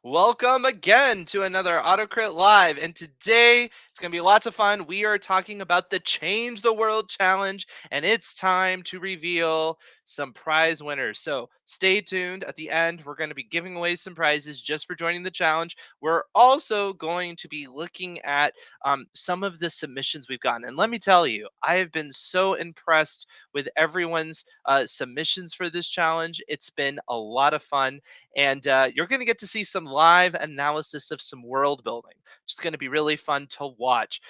Welcome again to another AutoCrit Live. And today it's going to be lots of fun. We are talking about the Change the World Challenge, and it's time to reveal some prize winners. So stay tuned. At the end, we're going to be giving away some prizes just for joining the challenge. We're also going to be looking at some of the submissions we've gotten. And let me tell you, I have been so impressed with everyone's submissions for this challenge. It's been a lot of fun, and you're going to get to see some live analysis of some world building. It's going to be really fun to watch.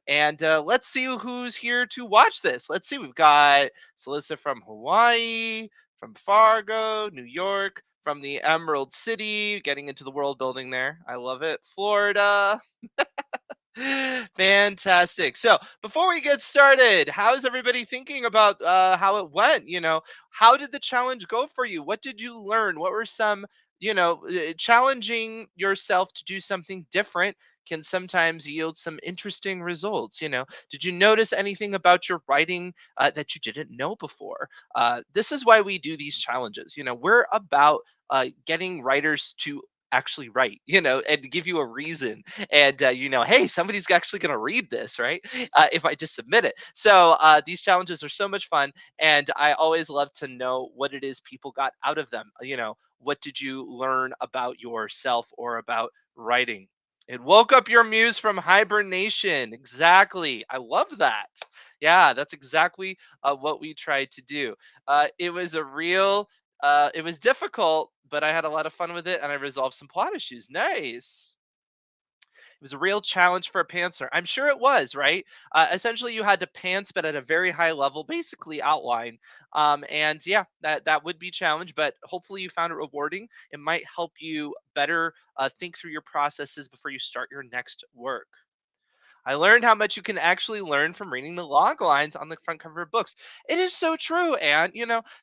And let's see who's here to watch this. Let's see. We've got Celissa from Hawaii, from Fargo, New York, from the Emerald City, getting into the world building there. I love it. Florida. Fantastic. So before we get started, how's everybody thinking about how it went? How did the challenge go for you? What did you learn? What were some, challenging yourself to do something different can sometimes yield some interesting results. Did you notice anything about your writing that you didn't know before? This is why we do these challenges. We're about getting writers to actually write, and to give you a reason, and hey, somebody's actually going to read this, right? If I just submit it. So these challenges are so much fun, and I always love to know what it is people got out of them. What did you learn about yourself or about writing? It woke up your muse from hibernation. Exactly. I love that. Yeah, that's exactly what we tried to do. It was a real it was difficult, but I had a lot of fun with it, and I resolved some plot issues. Nice. It was a real challenge for a pantser. I'm sure it was, right? Essentially, you had to pants, but at a very high level, basically outline. And yeah, that would be a challenge, but hopefully you found it rewarding. It might help you better think through your processes before you start your next work. I learned how much you can actually learn from reading the log lines on the front cover of books. It is so true. And,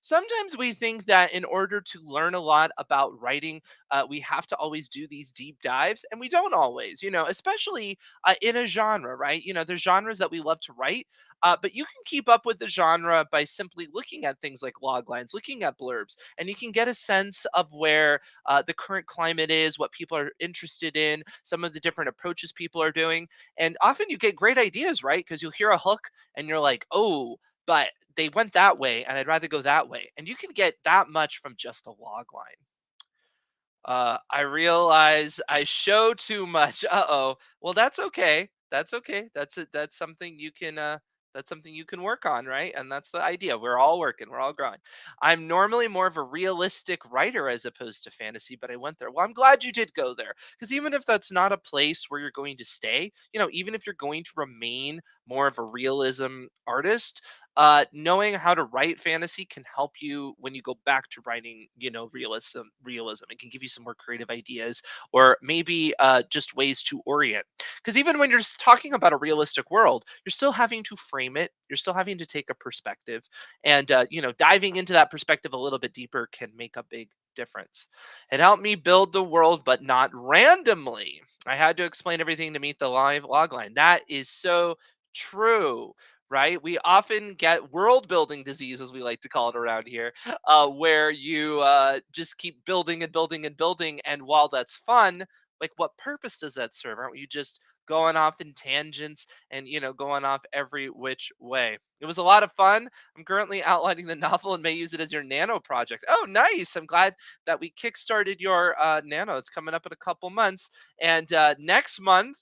sometimes we think that in order to learn a lot about writing, we have to always do these deep dives. And we don't always, especially in a genre, right? There's genres that we love to write, but you can keep up with the genre by simply looking at things like log lines, looking at blurbs, and you can get a sense of where the current climate is, what people are interested in, some of the different approaches people are doing, and often you get great ideas, right? Because you'll hear a hook and you're like, oh, but they went that way and I'd rather go that way. And you can get that much from just a log line. I realize I show too much. Uh-oh. Well, that's okay. That's okay. That's something you can that's something you can work on, right? And that's the idea. We're all working, we're all growing. I'm normally more of a realistic writer as opposed to fantasy, but I went there. Well, I'm glad you did go there, because even if that's not a place where you're going to stay, even if you're going to remain more of a realism artist, knowing how to write fantasy can help you when you go back to writing, realism. It can give you some more creative ideas, or maybe just ways to orient. Because even when you're talking about a realistic world, you're still having to frame it. You're still having to take a perspective, and diving into that perspective a little bit deeper can make a big difference. It helped me build the world, but not randomly. I had to explain everything to meet the live log line. That is so true, right? We often get world building disease, as we like to call it around here, where you just keep building and building and building. And while that's fun, like, what purpose does that serve? Aren't you just going off in tangents and, going off every which way? It was a lot of fun. I'm currently outlining the novel and may use it as your nano project. Oh, nice. I'm glad that we kickstarted your nano. It's coming up in a couple months. And next month,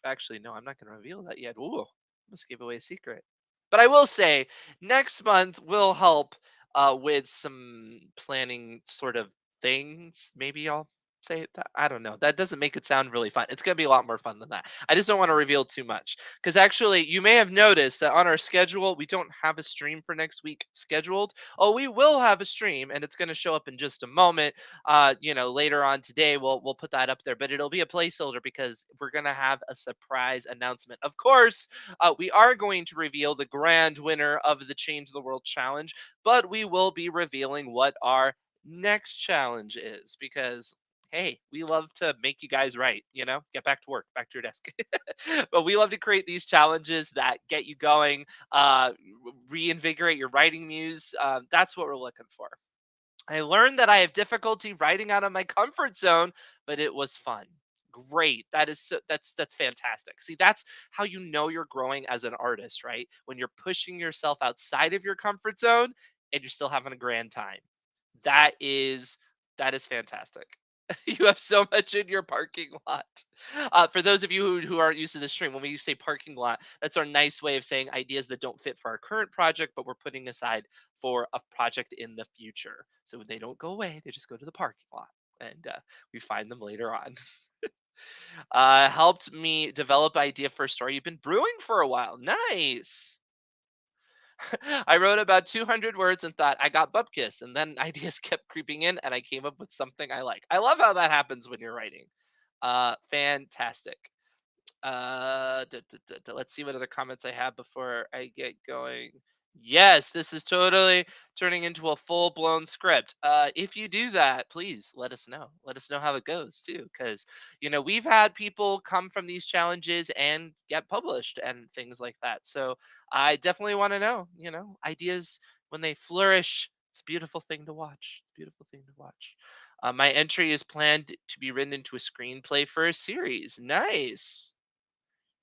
actually, no, I'm not going to reveal that yet. Ooh, almost gave away a secret. But I will say, next month will help with some planning sort of things. Maybe I'll say that. I don't know. That doesn't make it sound really fun. It's going to be a lot more fun than that. I just don't want to reveal too much. Because actually, you may have noticed that on our schedule, we don't have a stream for next week scheduled. Oh, we will have a stream, and it's going to show up in just a moment. Later on today, we'll put that up there, but it'll be a placeholder because we're gonna have a surprise announcement. Of course, we are going to reveal the grand winner of the Change the World Challenge, but we will be revealing what our next challenge is, because hey, we love to make you guys right, get back to work, back to your desk. But we love to create these challenges that get you going, reinvigorate your writing muse. That's what we're looking for. I learned that I have difficulty writing out of my comfort zone, but it was fun. Great. That is that's fantastic. See, that's how you know you're growing as an artist, right? When you're pushing yourself outside of your comfort zone and you're still having a grand time. That is that is fantastic. You have so much in your parking lot. For those of you who aren't used to the stream, when we say parking lot, that's our nice way of saying ideas that don't fit for our current project, but we're putting aside for a project in the future. So they don't go away; they just go to the parking lot, and we find them later on. Helped me develop idea for a story you've been brewing for a while. Nice. I wrote about 200 words and thought I got bupkis, and then ideas kept creeping in, and I came up with something I like. I love how that happens when you're writing. Fantastic. Let's see what other comments I have before I get going. Yes, this is totally turning into a full blown script. If you do that, please let us know. Let us know how it goes too, because we've had people come from these challenges and get published and things like that. So I definitely want to know. Ideas when they flourish. It's a beautiful thing to watch. It's a beautiful thing to watch. My entry is planned to be written into a screenplay for a series. Nice.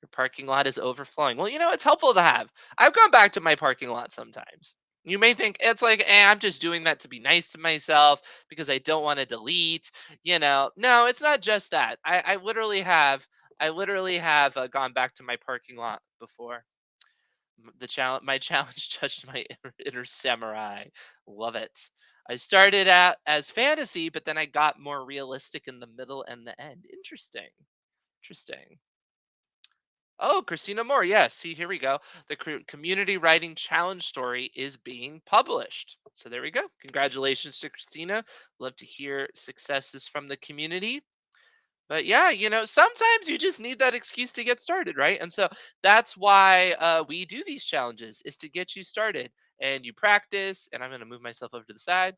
Your parking lot is overflowing. Well, it's helpful to have. I've gone back to my parking lot sometimes. You may think it's like, I'm just doing that to be nice to myself because I don't want to delete. No, it's not just that. I literally have. I literally have gone back to my parking lot before. My challenge touched my inner samurai. Love it. I started out as fantasy, but then I got more realistic in the middle and the end. Interesting. Interesting. Oh, Christina Moore. Yes. See, here we go. The community writing challenge story is being published. So there we go. Congratulations to Christina. Love to hear successes from the community. But yeah, sometimes you just need that excuse to get started, right? And so that's why we do these challenges is to get you started. And you practice, and I'm going to move myself over to the side.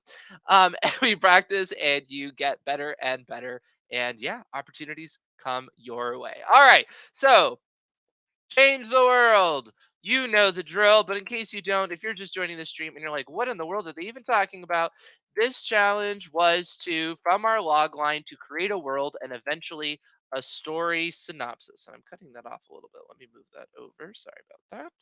And we practice, and you get better and better. And yeah, opportunities come your way. All right. So change the world. You know the drill, but in case you don't, if you're just joining the stream and you're like, what in the world are they even talking about? This challenge was from our log line, to create a world and eventually a story synopsis. And I'm cutting that off a little bit. Let me move that over. Sorry about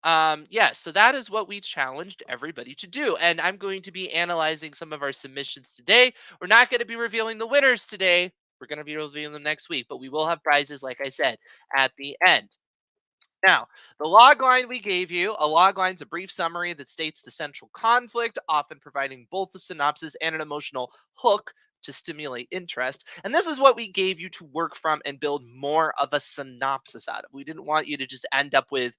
that. Yeah, so that is what we challenged everybody to do. And I'm going to be analyzing some of our submissions today. We're not going to be revealing the winners today. We're going to be revealing them next week, but we will have prizes, like I said, at the end. Now, the log line we gave you, a log line is a brief summary that states the central conflict, often providing both a synopsis and an emotional hook to stimulate interest. And this is what we gave you to work from and build more of a synopsis out of. We didn't want you to just end up with,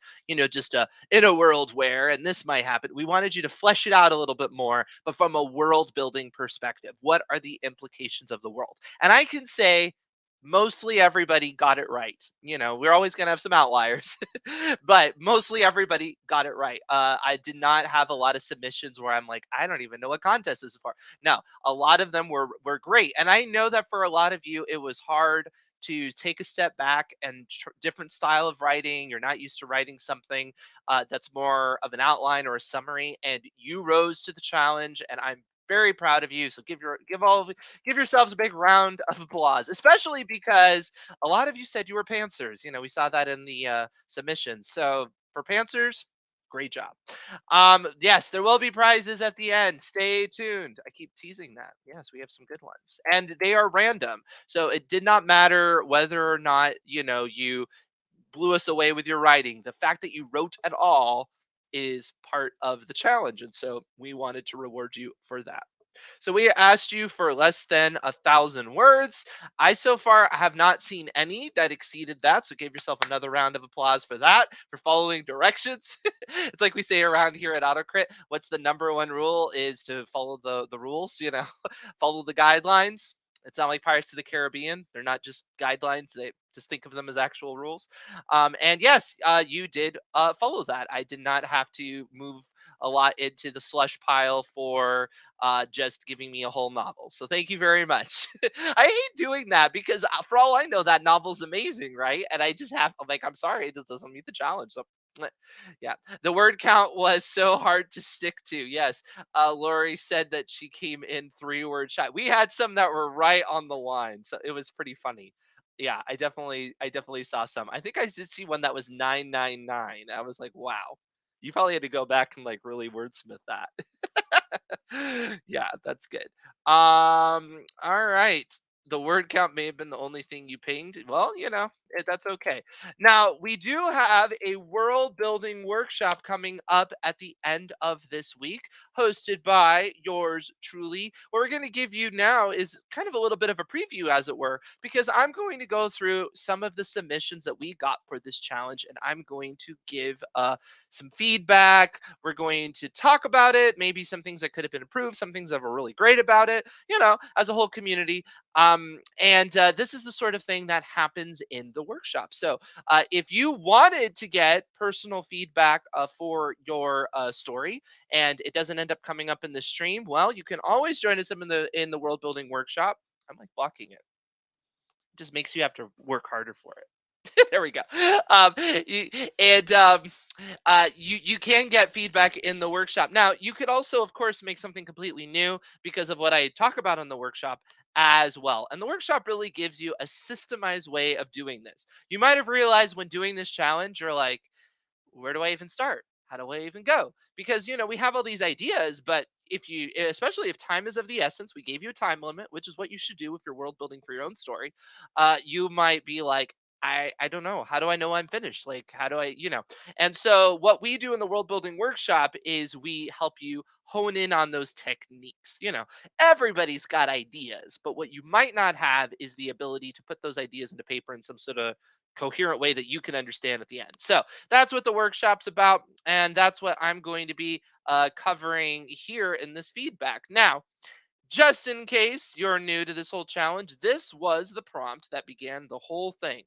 just a in a world where, and this might happen. We wanted you to flesh it out a little bit more, but from a world building perspective. What are the implications of the world? And I can say mostly everybody got it right. We're always going to have some outliers, but mostly everybody got it right. I did not have a lot of submissions where I'm like, I don't even know what contest this is for. No, a lot of them were great, and I know that for a lot of you, it was hard to take a step back and different style of writing. You're not used to writing something that's more of an outline or a summary, and you rose to the challenge, and I'm very proud of you. So give yourselves a big round of applause, especially because a lot of you said you were pantsers. We saw that in the submission. So for pantsers, great job. Yes, there will be prizes at the end. Stay tuned. I keep teasing that. Yes, we have some good ones, and they are random. So it did not matter whether or not you blew us away with your writing. The fact that you wrote at all is part of the challenge, and so we wanted to reward you for that. So we asked you for less than 1,000 words. I so far have not seen any that exceeded that. So give yourself another round of applause for that, for following directions. It's like we say around here at AutoCrit, what's the number one rule is to follow the rules, follow the guidelines. It's not like Pirates of the Caribbean. They're not just guidelines. They just think of them as actual rules. And yes, you did follow that. I did not have to move a lot into the slush pile for just giving me a whole novel. So thank you very much. I hate doing that because for all I know, that novel's amazing, right? And I just I'm like, I'm sorry, it just doesn't meet the challenge. So Yeah, the word count was so hard to stick to. Yes, Lori said that she came in 3 word shy. We had some that were right on the line, so it was pretty funny. Yeah, I definitely saw some. I think I did see one that was 999. I was like, wow, you probably had to go back and like really wordsmith that. Yeah, that's good. All right. The word count may have been the only thing you pinged. Well, that's okay. Now, we do have a world building workshop coming up at the end of this week, hosted by yours truly. What we're going to give you now is kind of a little bit of a preview, as it were, because I'm going to go through some of the submissions that we got for this challenge, and I'm going to give some feedback. We're going to talk about it, maybe some things that could have been improved, some things that were really great about it, as a whole community. And this is the sort of thing that happens in the workshop. So if you wanted to get personal feedback for your story, and it doesn't end up coming up in the stream, well, you can always join us in the world building workshop. I'm like blocking it. It just makes you have to work harder for it. There we go. Um, y- and you can get feedback in the workshop. Now, you could also, of course, make something completely new because of what I talk about in the workshop as well. And the workshop really gives you a systemized way of doing this. You might have realized when doing this challenge, you're like, where do I even start? How do I even go? Because we have all these ideas, but if you, especially if time is of the essence, we gave you a time limit, which is what you should do if you're world building for your own story. You might be like, I don't know. How do I know I'm finished? Like, how do I? And so what we do in the world building workshop is we help you hone in on those techniques. Everybody's got ideas, but what you might not have is the ability to put those ideas into paper in some sort of coherent way that you can understand at the end. So that's what the workshop's about, and that's what I'm going to be covering here in this feedback. Now, just in case you're new to this whole challenge, this was the prompt that began the whole thing.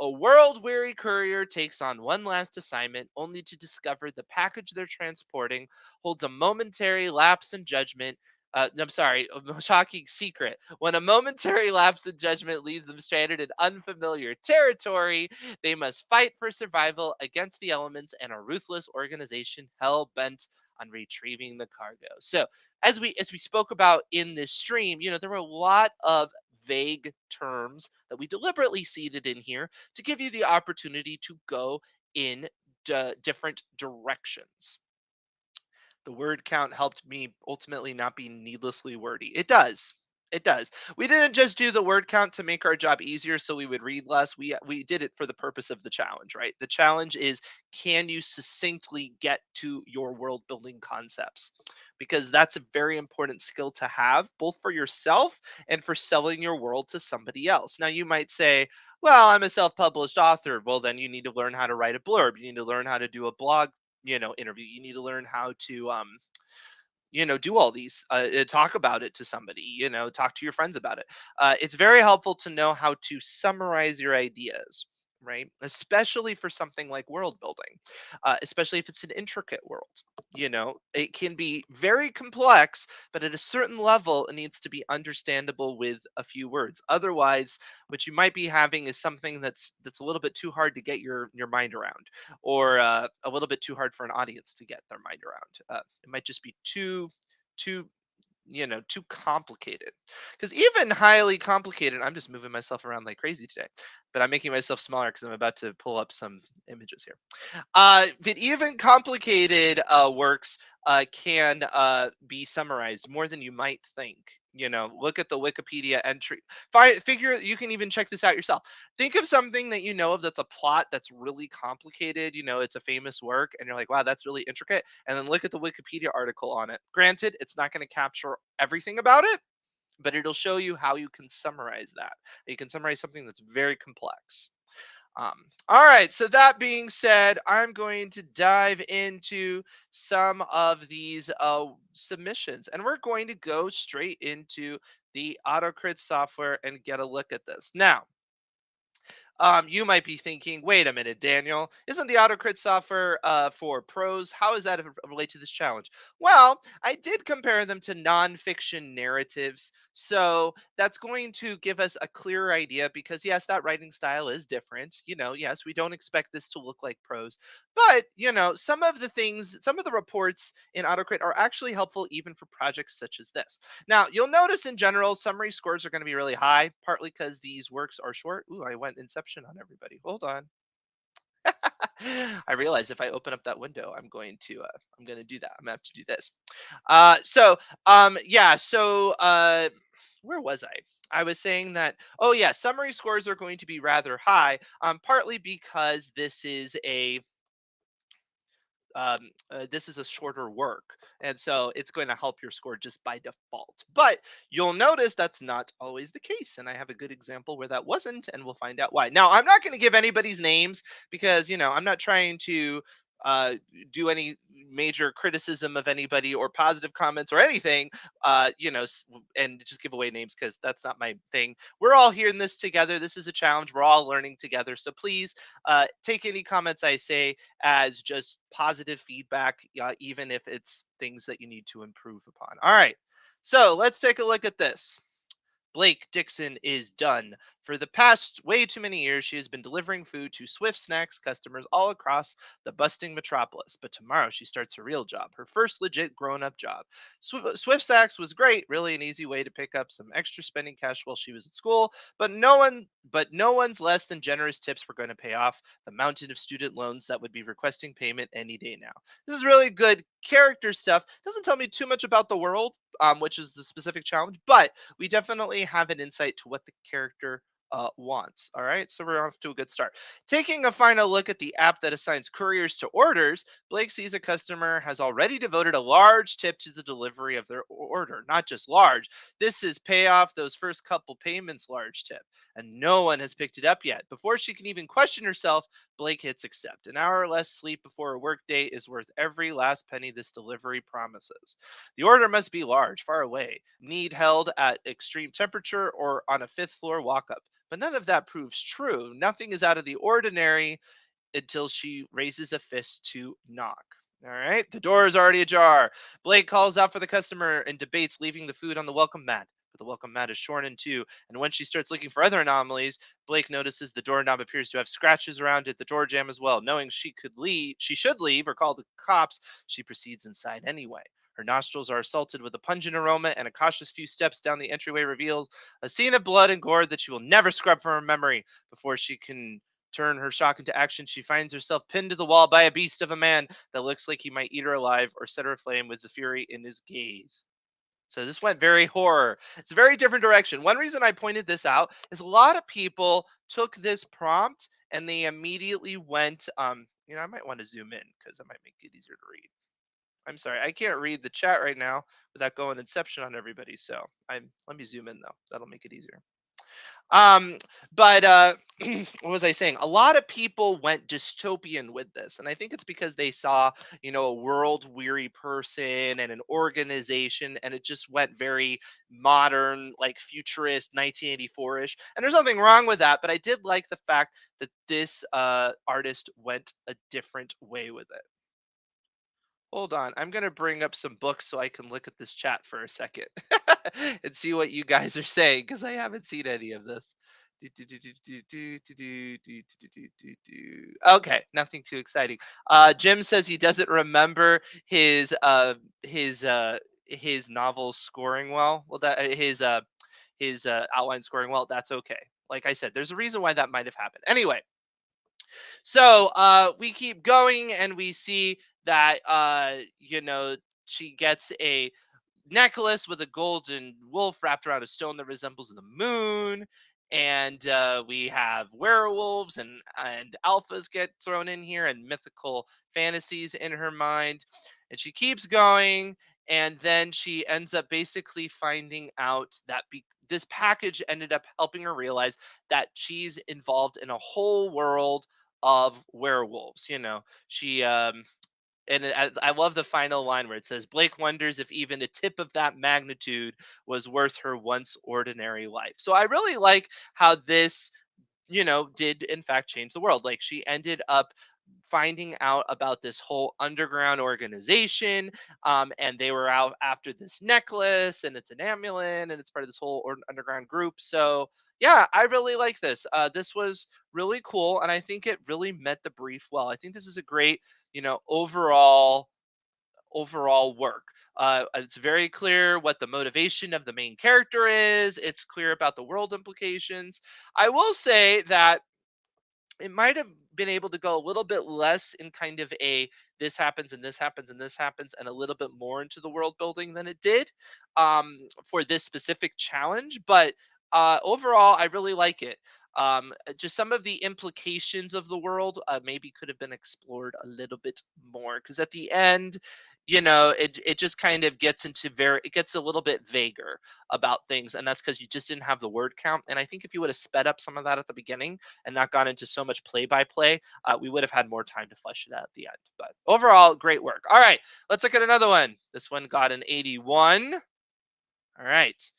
A world weary courier takes on one last assignment only to discover the package they're transporting holds a momentary lapse in judgment. I'm sorry, a shocking secret. When a momentary lapse in judgment leaves them stranded in unfamiliar territory, they must fight for survival against the elements and a ruthless organization hell bent on retrieving the cargo. So, as we spoke about in this stream, there were a lot of vague terms that we deliberately seeded in here to give you the opportunity to go in different directions. The word count helped me ultimately not be needlessly wordy. It does. It does. We didn't just do the word count to make our job easier so we would read less. We did it for the purpose of the challenge, right? The challenge is, can you succinctly get to your world building concepts? Because that's a very important skill to have, both for yourself and for selling your world to somebody else. Now, you might say, well, I'm a self published author. Well, then you need to learn how to write a blurb. You need to learn how to do a blog interview. You need to learn how to do all these, talk about it to somebody, talk to your friends about it. It's very helpful to know how to summarize your ideas, right? Especially for something like world building, especially if it's an intricate world. It can be very complex, but at a certain level it needs to be understandable with a few words. Otherwise, what you might be having is something that's a little bit too hard to get your mind around, or a little bit too hard for an audience to get their mind around. It might just be too too complicated, because even highly complicated, I'm just moving myself around like crazy today, but I'm making myself smaller because I'm about to pull up some images here. But even complicated works can be summarized more than you might think. Look at the Wikipedia entry. Figure you can even check this out yourself. Think of something that you know of that's a plot that's really complicated. It's a famous work, and you're like, wow, that's really intricate. And then look at the Wikipedia article on it. Granted, it's not going to capture everything about it, but it'll show you how you can summarize that. You can summarize something that's very complex. All right, so that being said, I'm going to dive into some of these submissions, and we're going to go straight into the AutoCrit software and get a look at this. Now, You might be thinking, wait a minute, Daniel, isn't the AutoCrit software for pros? How does that relate to this challenge? Well, I did compare them to nonfiction narratives. So that's going to give us a clearer idea because, yes, that writing style is different. Yes, we don't expect this to look like prose. But, some of the things, some of the reports in AutoCrit are actually helpful even for projects such as this. Now, you'll notice in general, summary scores are going to be really high, partly because these works are short. Ooh, I went Inception on everybody. Hold on. I realize if I open up that window, I'm going to do that. I'm going to have to do this. Yeah. Where was I? I was saying that, oh yeah, summary scores are going to be rather high, partly because this is a shorter work, and so it's going to help your score just by default. But you'll notice that's not always the case, and I have a good example where that wasn't, and we'll find out why. Now, I'm not going to give anybody's names because I'm not trying to uh, do any major criticism of anybody or positive comments or anything, and just give away names because that's not my thing. We're all here in this together. This is a challenge. We're all learning together. So please take any comments I say as just positive feedback, even if it's things that you need to improve upon. All right. So let's take a look at this. Blake Dixon is done. For the past way too many years, she has been delivering food to Swift Snacks customers all across the busting metropolis. But tomorrow she starts her real job, her first legit grown up job. Swift Snacks was great, really an easy way to pick up some extra spending cash while she was at school. But no one's less than generous tips were going to pay off the mountain of student loans that would be requesting payment any day now. This is really good character stuff. Doesn't tell me too much about the world, which is the specific challenge, but we definitely have an insight to what the character wants. All right, so we're off to a good start. Taking a final look at the app that assigns couriers to orders, Blake sees a customer has already devoted a large tip to the delivery of their order. Not just large, this is pay off those first couple payments large tip, and no one has picked it up yet. Before she can even question herself, Blake hits accept. An hour less sleep before a workday is worth every last penny this delivery promises. The order must be large, far away, need held at extreme temperature, or on a fifth floor walk up. But none of that proves true. Nothing is out of the ordinary until she raises a fist to knock. All right, the door is already ajar. Blake calls out for the customer and debates leaving the food on the welcome mat. But the welcome mat is shorn in two, and when she starts looking for other anomalies, Blake notices the doorknob appears to have scratches around it, the door jamb as well. Knowing she should leave or call the cops, she proceeds inside anyway. Her nostrils are assaulted with a pungent aroma, and a cautious few steps down the entryway reveals a scene of blood and gore that she will never scrub from her memory. Before she can turn her shock into action, she finds herself pinned to the wall by a beast of a man that looks like he might eat her alive or set her aflame with the fury in his gaze. So this went very horror. It's a very different direction. One reason I pointed this out is a lot of people took this prompt and they immediately went, I might want to zoom in because that might make it easier to read. I'm sorry, I can't read the chat right now without going Inception on everybody. So let me zoom in though. That'll make it easier. Um, but what was I saying? A lot of people went dystopian with this, and I think it's because they saw, a world weary person and an organization, and it just went very modern, like futurist, 1984-ish. And there's nothing wrong with that, but I did like the fact that this artist went a different way with it. Hold on. I'm going to bring up some books so I can look at this chat for a second and see what you guys are saying because I haven't seen any of this. Okay, nothing too exciting. Jim says he doesn't remember his novel scoring well. Well, that his outline scoring well. That's okay. Like I said, there's a reason why that might have happened. Anyway, so we keep going and we see that she gets a necklace with a golden wolf wrapped around a stone that resembles the moon. And we have werewolves and alphas get thrown in here and mythical fantasies in her mind. And she keeps going. And then she ends up basically finding out that this package ended up helping her realize that she's involved in a whole world of werewolves. She and I love the final line where it says Blake wonders if even a tip of that magnitude was worth her once ordinary life. So I really like how this did in fact change the world. Like, she ended up finding out about this whole underground organization, and they were out after this necklace, and it's an amulet, and it's part of this whole underground group. So yeah, I really like this. This was really cool, and I think it really met the brief well. I think this is a great, overall work. It's very clear what the motivation of the main character is. It's clear about the world implications. I will say that it might have been able to go a little bit less in kind of a this happens and this happens and this happens, and a little bit more into the world building than it did, for this specific challenge. But overall, I really like it. Just some of the implications of the world maybe could have been explored a little bit more, because at the end, it just kind of gets into it gets a little bit vaguer about things, and that's because you just didn't have the word count. And I think if you would have sped up some of that at the beginning and not gone into so much play by play, we would have had more time to flesh it out at the end. But overall, great work. All right, let's look at another one. This one got an 81. All right.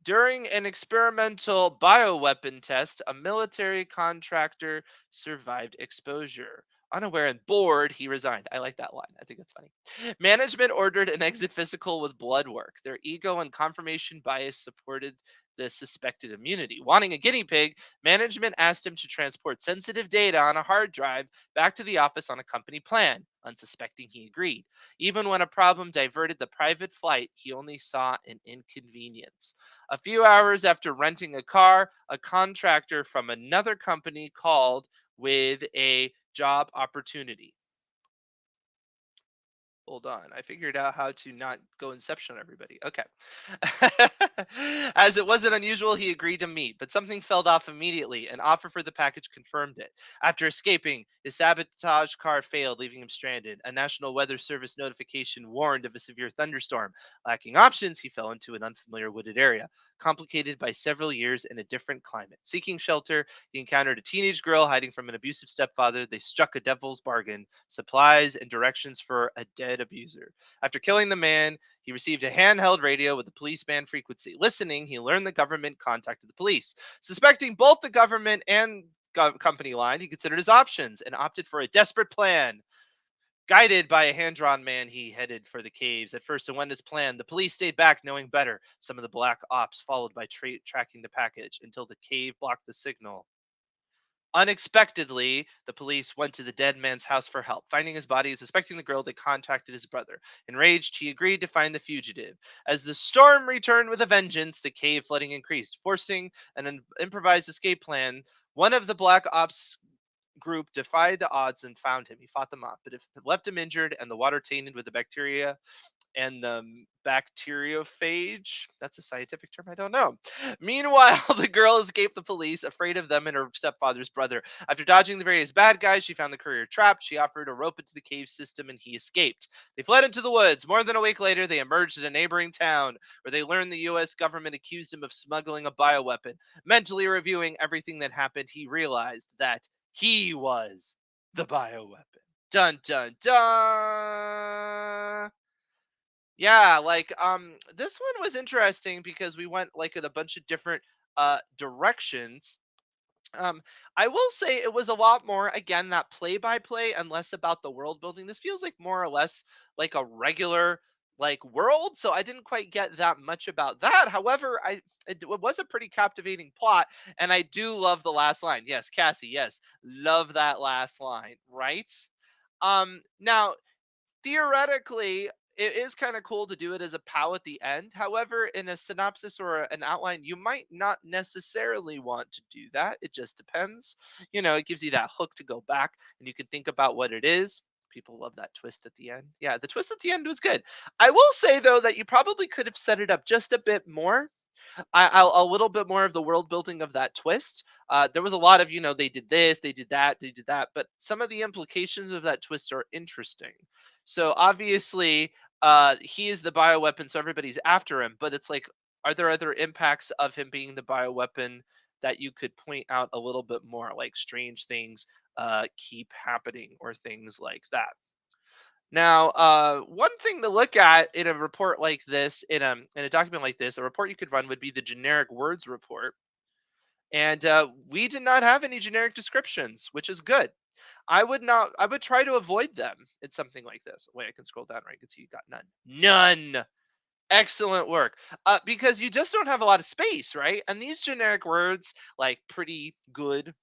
During an experimental bioweapon test, a military contractor survived exposure. Unaware and bored, he resigned. I like that line. I think that's funny. Management ordered an exit physical with blood work. Their ego and confirmation bias supported the suspected immunity. Wanting a guinea pig, management asked him to transport sensitive data on a hard drive back to the office on a company plan. Unsuspecting, he agreed. Even when a problem diverted the private flight, he only saw an inconvenience. A few hours after renting a car, a contractor from another company called with a job opportunity. Hold on. I figured out how to not go Inception on everybody. Okay. As it wasn't unusual, he agreed to meet, but something fell off immediately. An offer for the package confirmed it. After escaping, his sabotage car failed, leaving him stranded. A National Weather Service notification warned of a severe thunderstorm. Lacking options, he fell into an unfamiliar wooded area, complicated by several years in a different climate. Seeking shelter, he encountered a teenage girl hiding from an abusive stepfather. They struck a devil's bargain: supplies and directions for a dead abuser. After killing the man, he received a handheld radio with the police band frequency. Listening, he learned the government contacted the police. Suspecting both the government and company line, he considered his options and opted for a desperate plan. Guided by a hand drawn man, he headed for the caves. At first, it went as planned. The police stayed back, knowing better. Some of the black ops followed by tracking the package until the cave blocked the signal. Unexpectedly, the police went to the dead man's house for help. Finding his body and suspecting the girl, they contacted his brother. Enraged, he agreed to find the fugitive. As the storm returned with a vengeance, the cave flooding increased, forcing an improvised escape plan. One of the Black Ops group defied the odds and found him. He fought them off, but if left him injured and the water tainted with the bacteria, and the bacteriophage. That's a scientific term, I don't know. Meanwhile, the girl escaped the police, afraid of them and her stepfather's brother. After dodging the various bad guys, she found the courier trapped. She offered a rope into the cave system and he escaped. They fled into the woods. More than a week later, they emerged in a neighboring town where they learned the US government accused him of smuggling a bioweapon. Mentally reviewing everything that happened, he realized that he was the bioweapon. Dun dun dun. Yeah, like this one was interesting because we went like in a bunch of different directions. Um I will say it was a lot more again that play by play and less about the world building. This feels like more or less like a regular like world, so I didn't quite get that much about that. However, it was a pretty captivating plot, and I do love the last line. Yes, Cassie, yes. Love that last line, right? Now theoretically, it is kind of cool to do it as a POW at the end. However, in a synopsis or an outline, you might not necessarily want to do that. It just depends. It gives you that hook to go back and you can think about what it is. People love that twist at the end. Yeah, the twist at the end was good. I will say, though, that you probably could have set it up just a bit more. A little bit more of the world building of that twist. There was a lot of, they did this, they did that, they did that, but some of the implications of that twist are interesting. So obviously, he is the bioweapon, so everybody's after him. But it's like, are there other impacts of him being the bioweapon that you could point out a little bit more, like strange things keep happening or things like that? Now, one thing to look at in a report like this, in a document like this, a report you could run would be the generic words report. And we did not have any generic descriptions, which is good. I would not. I would try to avoid them in something like this. Wait, I can scroll down right. You can see you got none. None. Excellent work. Because you just don't have a lot of space, right? And these generic words like pretty, good,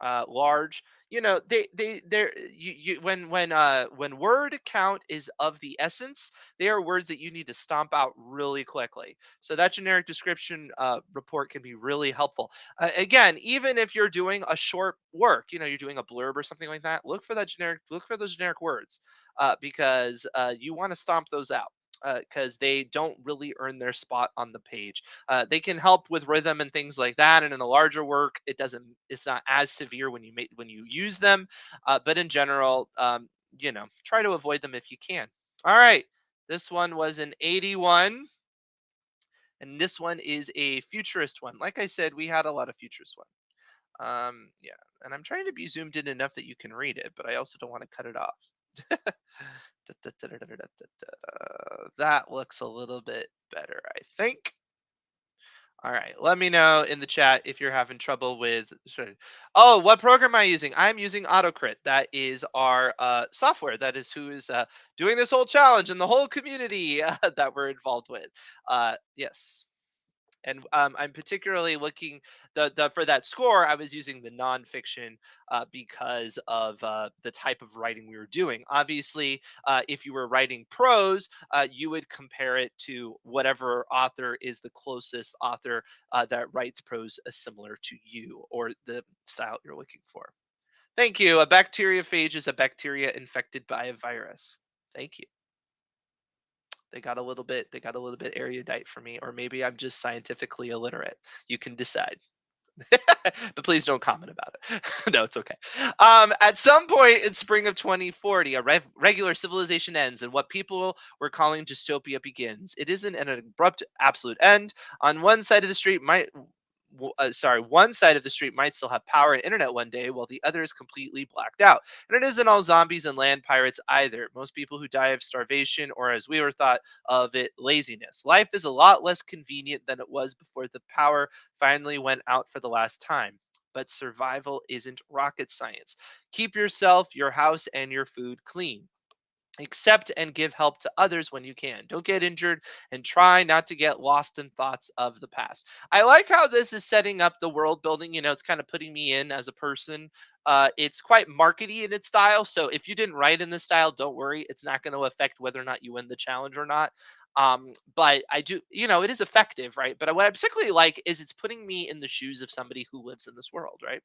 large, they're you when word count is of the essence, they are words that you need to stomp out really quickly. So that generic description report can be really helpful. Again, even if you're doing a short work, you're doing a blurb or something like that, look for those generic words, because you want to stomp those out, because they don't really earn their spot on the page. They can help with rhythm and things like that. And in a larger work, it's not as severe when you use them. But in general, try to avoid them if you can. All right. This one was an 81, and this one is a futurist one. Like I said, we had a lot of futurist one. Yeah, and I'm trying to be zoomed in enough that you can read it, but I also don't want to cut it off. That looks a little bit better, I think. All right. Let me know in the chat if you're having trouble with. Sorry. Oh, what program am I using? I'm using AutoCrit. That is our software. That is who is doing this whole challenge and the whole community that we're involved with. Yes. And I'm particularly looking the for that score. I was using the nonfiction because of the type of writing we were doing. Obviously, if you were writing prose, you would compare it to whatever author is the closest author that writes prose similar to you or the style you're looking for. Thank you. A bacteriophage is a bacteria infected by a virus. Thank you. They got a little bit erudite for me, or maybe I'm just scientifically illiterate. You can decide. But please don't comment about it. No, it's okay. At some point in spring of 2040, a regular civilization ends, and what people were calling dystopia begins. It isn't an abrupt, absolute end. On one side of the street might one side of the street might still have power and internet one day, while the other is completely blacked out. And it isn't all zombies and land pirates either. Most people who die of starvation, or as we were thought of it, laziness. Life is a lot less convenient than it was before the power finally went out for the last time. But survival isn't rocket science. Keep yourself, your house, and your food clean. Accept and give help to others when you can. Don't get injured, and try not to get lost in thoughts of the past. I like how this is setting up the world building. It's kind of putting me in as a person. It's quite markety in its style. So if you didn't write in this style, don't worry. It's not going to affect whether or not you win the challenge or not. But I do, it is effective, right? But what I particularly like is it's putting me in the shoes of somebody who lives in this world, right?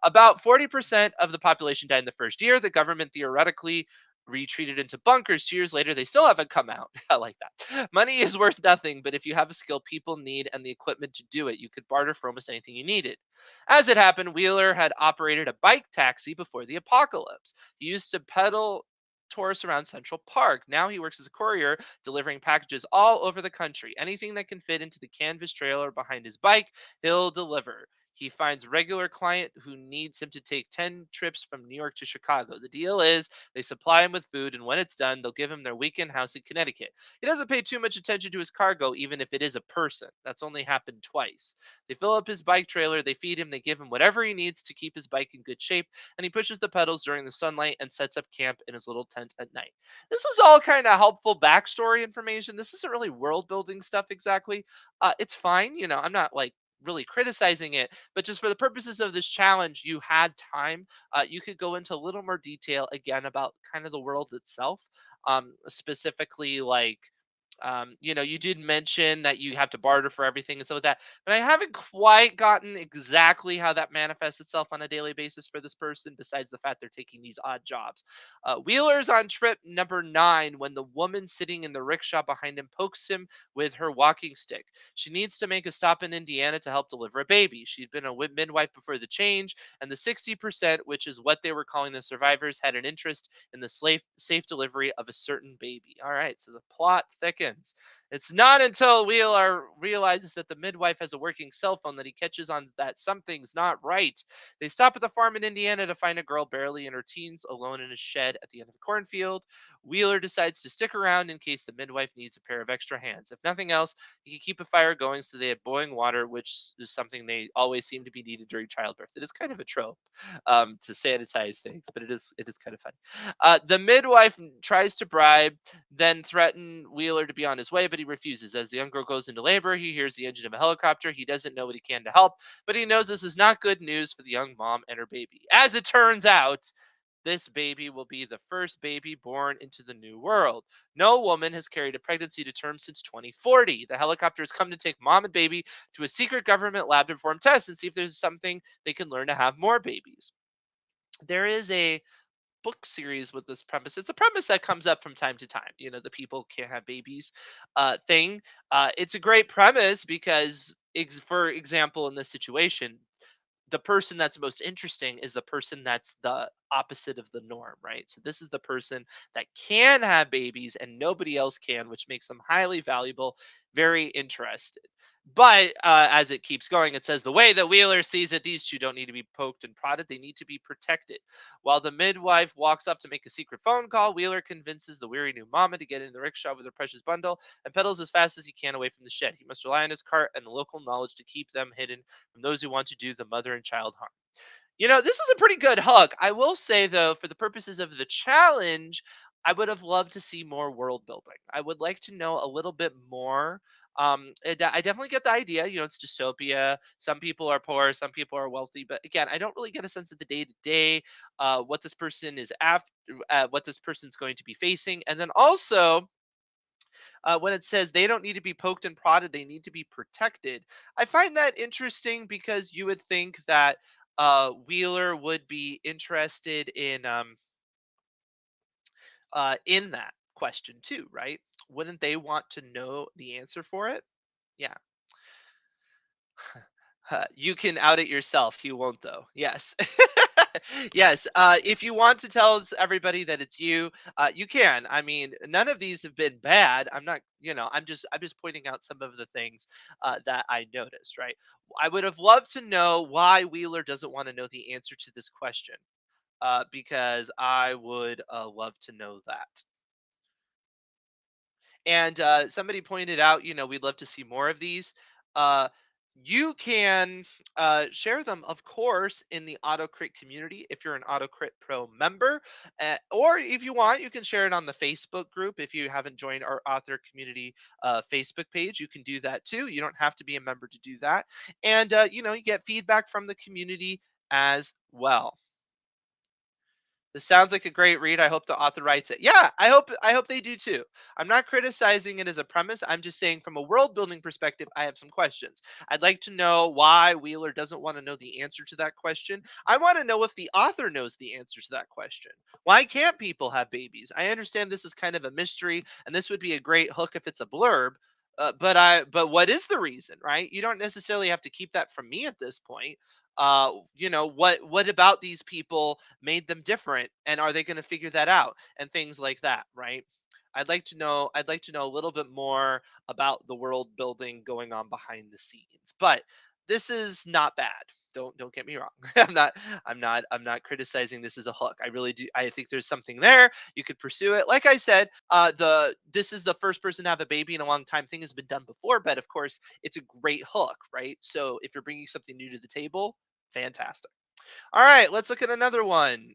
About 40% of the population died in the first year. The government theoretically retreated into bunkers. 2 years later, they still haven't come out. I like that. Money is worth nothing, but if you have a skill people need and the equipment to do it, you could barter for almost anything you needed. As it happened, Wheeler had operated a bike taxi before the apocalypse. He used to pedal tourists around Central Park. Now he works as a courier, delivering packages all over the country. Anything that can fit into the canvas trailer behind his bike, he'll deliver. He finds regular client who needs him to take 10 trips from New York to Chicago. The deal is they supply him with food, and when it's done, they'll give him their weekend house in Connecticut. He doesn't pay too much attention to his cargo, even if it is a person. That's only happened twice. They fill up his bike trailer, they feed him, they give him whatever he needs to keep his bike in good shape, and he pushes the pedals during the sunlight and sets up camp in his little tent at night. This is all kind of helpful backstory information. This isn't really world building stuff exactly. It's fine. I'm not like really criticizing it, but just for the purposes of this challenge, you had time. You could go into a little more detail again about kind of the world itself, specifically like. You did mention that you have to barter for everything and stuff like that, but I haven't quite gotten exactly how that manifests itself on a daily basis for this person, besides the fact they're taking these odd jobs. Wheeler's on trip number 9 when the woman sitting in the rickshaw behind him pokes him with her walking stick. She needs to make a stop in Indiana to help deliver a baby. She'd been a midwife before the change, and the 60%, which is what they were calling the survivors, had an interest in the safe delivery of a certain baby. All right, so the plot thickens. It's not until Wheeler realizes that the midwife has a working cell phone that he catches on that something's not right. They stop at the farm in Indiana to find a girl barely in her teens alone in a shed at the end of a cornfield. Wheeler decides to stick around in case the midwife needs a pair of extra hands. If nothing else, he can keep a fire going so they have boiling water, which is something they always seem to be needed during childbirth. It is kind of a trope to sanitize things, but it is kind of funny. The midwife tries to bribe, then threaten Wheeler to be on his way, but he refuses. As the young girl goes into labor, he hears the engine of a helicopter. He doesn't know what he can to help, but he knows this is not good news for the young mom and her baby. As it turns out, this baby will be the first baby born into the new world. No woman has carried a pregnancy to term since 2040. The helicopter has come to take mom and baby to a secret government lab to perform tests and see if there's something they can learn to have more babies. There is a book series with this premise. It's a premise that comes up from time to time. The people can't have babies thing. It's a great premise because, for example, in this situation, the person that's most interesting is the person that's the opposite of the norm, right? So this is the person that can have babies and nobody else can, which makes them highly valuable, very interested. But as it keeps going, it says the way that Wheeler sees it, these two don't need to be poked and prodded; they need to be protected. While the midwife walks up to make a secret phone call, Wheeler convinces the weary new mama to get in the rickshaw with her precious bundle and pedals as fast as he can away from the shed. He must rely on his cart and the local knowledge to keep them hidden from those who want to do the mother and child harm. This is a pretty good hook. I will say, though, for the purposes of the challenge, I would have loved to see more world building. I would like to know a little bit more. I definitely get the idea. It's dystopia. Some people are poor, some people are wealthy. But again, I don't really get a sense of the day to day, what this person is after, what this person's going to be facing. And then also, when it says they don't need to be poked and prodded, they need to be protected. I find that interesting because you would think that Wheeler would be interested in that question too, right? Wouldn't they want to know the answer for it? Yeah. You can out it yourself. You won't, though. Yes. Yes. If you want to tell everybody that it's you, you can. I mean, none of these have been bad. I'm not, I'm just pointing out some of the things that I noticed. Right. I would have loved to know why Wheeler doesn't want to know the answer to this question, because I would love to know that. And somebody pointed out, we'd love to see more of these. Uh, you can share them, of course, in the AutoCrit community if you're an AutoCrit Pro member. Or if you want, you can share it on the Facebook group. If you haven't joined our author community Facebook page, you can do that too. You don't have to be a member to do that. And, you get feedback from the community as well. This sounds like a great read. I hope the author writes it. Yeah, I hope they do too. I'm not criticizing it as a premise. I'm just saying from a world building perspective, I have some questions. I'd like to know why Wheeler doesn't want to know the answer to that question. I want to know if the author knows the answer to that question. Why can't people have babies? I understand this is kind of a mystery and this would be a great hook if it's a blurb. But what is the reason, right? You don't necessarily have to keep that from me at this point. What about these people made them different, and are they going to figure that out, and things like that, right? I'd like to know a little bit more about the world building going on behind the scenes. But this is not bad. Don't get me wrong. I'm not criticizing this as a hook. I really do. I think there's something there. You could pursue it. Like I said, the this is the first person to have a baby in a long time thing has been done before, but of course it's a great hook, right? So if you're bringing something new to the table, fantastic. All right, let's look at another one.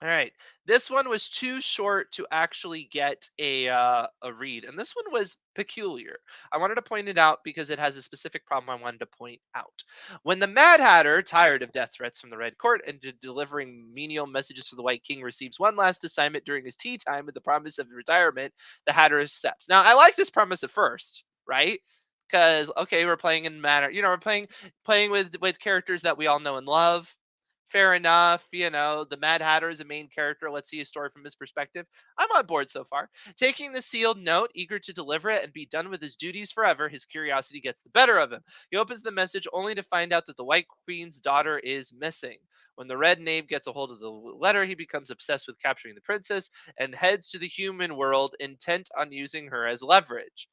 All right, this one was too short to actually get a read, and this one was peculiar. I wanted to point it out because it has a specific problem I wanted to point out. When the Mad Hatter, tired of death threats from the Red Court and delivering menial messages for the White King, receives one last assignment during his tea time with the promise of retirement, the Hatter accepts. Now, I like this premise at first, right? Because okay, we're playing in Mad, we're playing with characters that we all know and love. Fair enough. The Mad Hatter is a main character. Let's see a story from his perspective. I'm on board so far. Taking the sealed note, eager to deliver it and be done with his duties forever, his curiosity gets the better of him. He opens the message only to find out that the White Queen's daughter is missing. When the Red Knave gets a hold of the letter, he becomes obsessed with capturing the princess and heads to the human world, intent on using her as leverage.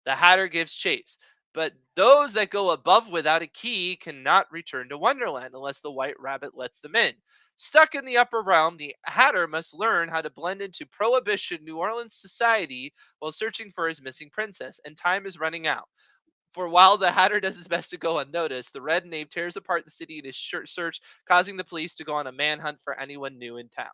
The Hatter gives chase. But those that go above without a key cannot return to Wonderland unless the White Rabbit lets them in. Stuck in the upper realm, the Hatter must learn how to blend into Prohibition New Orleans society while searching for his missing princess, and time is running out. For while the Hatter does his best to go unnoticed, the Red Knave tears apart the city in his search, causing the police to go on a manhunt for anyone new in town.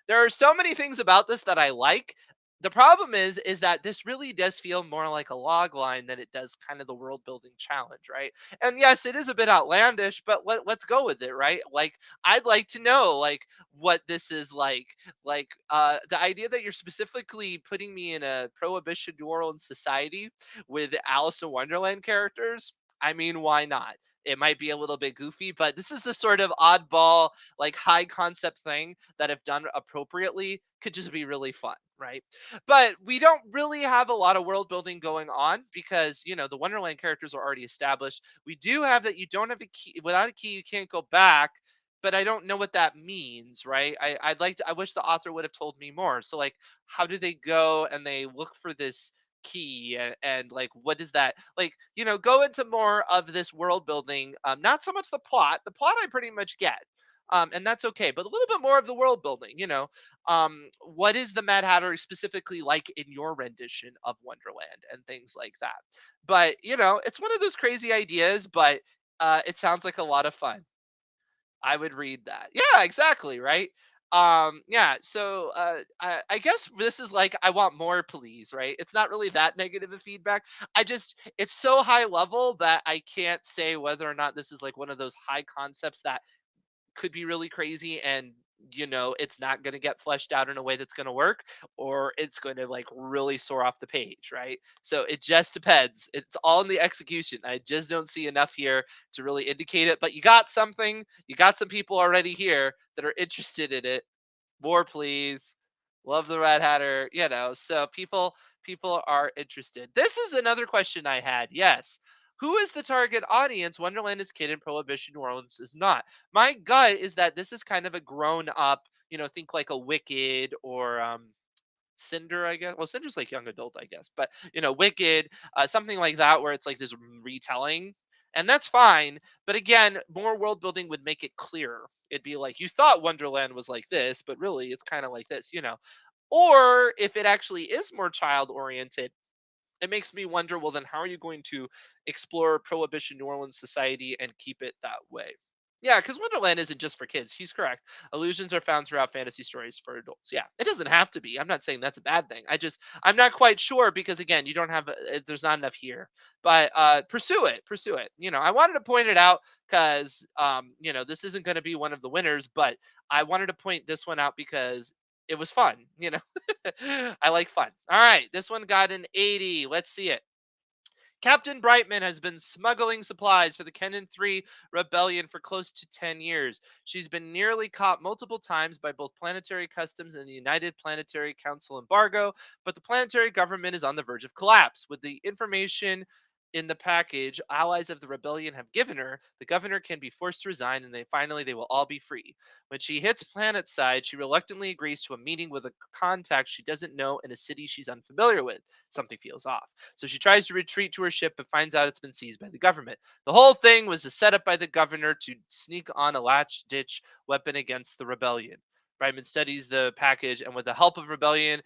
There are so many things about this that I like. The problem is that this really does feel more like a log line than it does kind of the world building challenge, right? And yes, it is a bit outlandish, but let's go with it, right? Like I'd like to know like what this is like the idea that you're specifically putting me in a prohibition New Orleans society with Alice in Wonderland characters. I mean, why not? It might be a little bit goofy, but this is the sort of oddball, like high concept thing that, if done appropriately, could just be really fun, right? But we don't really have a lot of world building going on because, the Wonderland characters are already established. We do have that you don't have a key. Without a key, you can't go back, but I don't know what that means, right? I wish the author would have told me more. So, like, how do they go and they look for this key, and like what is that like, go into more of this world building, not so much the plot I pretty much get, and that's okay, but a little bit more of the world building, what is the Mad Hatter specifically like in your rendition of Wonderland and things like that. But it's one of those crazy ideas, but it sounds like a lot of fun. I would read that. Yeah, exactly, right? Yeah, so I guess this is like I want more, please, right? It's not really that negative of feedback. It's so high level that I can't say whether or not this is like one of those high concepts that could be really crazy, and it's not going to get fleshed out in a way that's going to work, or it's going to like really soar off the page, right? So it just depends. It's all in the execution. I just don't see enough here to really indicate it, but you got some people already here that are interested in it. More, please. Love the Red Hatter, so people are interested. This is another question I had. Yes. Who is the target audience? Wonderland is kid and Prohibition New Orleans is not. My gut is that this is kind of a grown up, think like a Wicked or Cinder, I guess. Well, Cinder's like young adult, I guess. But Wicked, something like that, where it's like this retelling, and that's fine. But again, more world building would make it clearer. It'd be like you thought Wonderland was like this, but really it's kind of like this. Or if it actually is more child oriented, it makes me wonder. Well, then how are you going to explore Prohibition New Orleans society and keep it that way? Yeah, because Wonderland isn't just for kids. He's correct. Illusions are found throughout fantasy stories for adults. Yeah, it doesn't have to be. I'm not saying that's a bad thing. I'm not quite sure because again, you don't have there's not enough here. But pursue it, pursue it. I wanted to point it out because this isn't going to be one of the winners, but I wanted to point this one out because it was fun. I like fun. All right, this one got an 80. Let's see it. Captain Brightman has been smuggling supplies for the Kennen 3 rebellion for close to 10 years. She's been nearly caught multiple times by both Planetary Customs and the United Planetary Council embargo, but the planetary government is on the verge of collapse. With the information in the package allies of the rebellion have given her, the governor can be forced to resign, and they will all be free. When she hits planet side, she reluctantly agrees to a meeting with a contact she doesn't know in a city she's unfamiliar with. Something feels off. So she tries to retreat to her ship but finds out it's been seized by the government. The whole thing was a setup by the governor to sneak on a latch ditch weapon against the rebellion. Brightman studies the package, and with the help of rebellion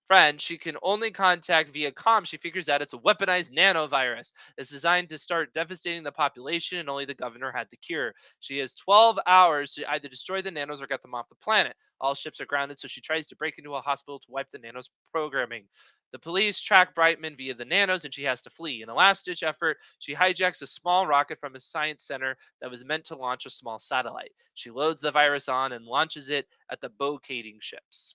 friend she can only contact via comm, she figures out it's a weaponized nanovirus. It's designed to start devastating the population, and only the governor had the cure. She has 12 hours to either destroy the nanos or get them off the planet. All ships are grounded, so she tries to break into a hospital to wipe the nanos programming. The police track Brightman via the nanos, and she has to flee. In a last-ditch effort, she hijacks a small rocket from a science center that was meant to launch a small satellite. She loads the virus on and launches it at the Bocating ships.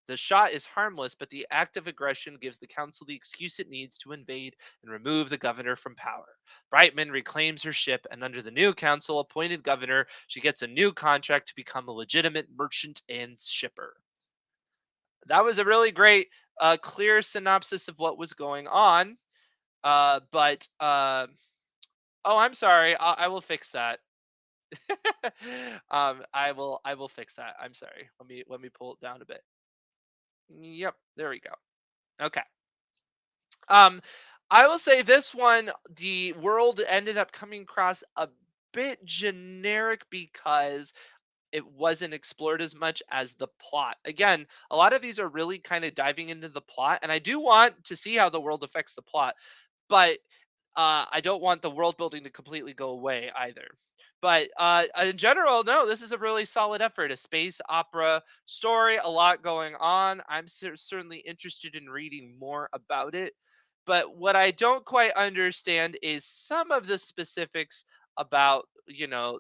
The shot is harmless, but the act of aggression gives the council the excuse it needs to invade and remove the governor from power. Brightman reclaims her ship, and under the new council appointed governor, she gets a new contract to become a legitimate merchant and shipper. That was a really great, clear synopsis of what was going on. But oh, I'm sorry. I will fix that. I will fix that. I'm sorry. Let me pull it down a bit. Yep, there we go. Okay. Um, I will say this one, the world ended up coming across a bit generic because it wasn't explored as much as the plot. Again, a lot of these are really kind of diving into the plot, and I do want to see how the world affects the plot, but I don't want the world building to completely go away either. But in general, no, this is a really solid effort. A space opera story, a lot going on. I'm certainly interested in reading more about it. But what I don't quite understand is some of the specifics about,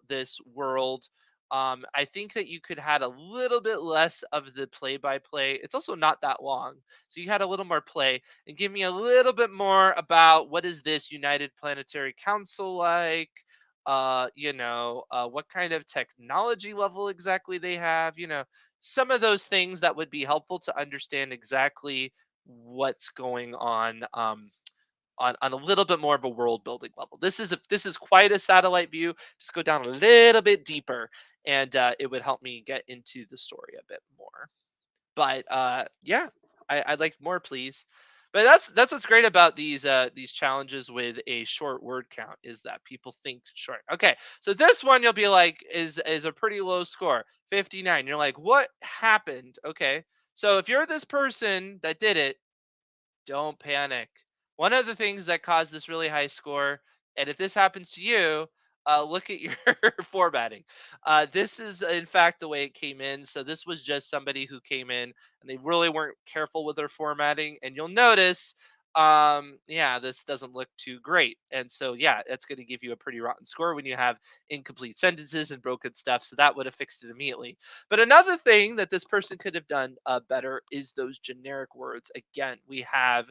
this world. I think that you could had a little bit less of the play by play. It's also not that long. So you had a little more play and give me a little bit more about what is this United Planetary Council like? What kind of technology level exactly they have? Some of those things that would be helpful to understand exactly what's going on a little bit more of a world building level. This is quite a satellite view. Just go down a little bit deeper, and it would help me get into the story a bit more. But yeah, I'd like more, please. But that's what's great about these challenges with a short word count is that people think short. Okay, so this one you'll be like is a pretty low score, 59. You're like, what happened? Okay, so if you're this person that did it, don't panic. One of the things that caused this really high score, and if this happens to you, look at your formatting. This is, in fact, the way it came in. So this was just somebody who came in and they really weren't careful with their formatting. And you'll notice, yeah, this doesn't look too great. And so, yeah, that's going to give you a pretty rotten score when you have incomplete sentences and broken stuff. So that would have fixed it immediately. But another thing that this person could have done better is those generic words. Again, we have,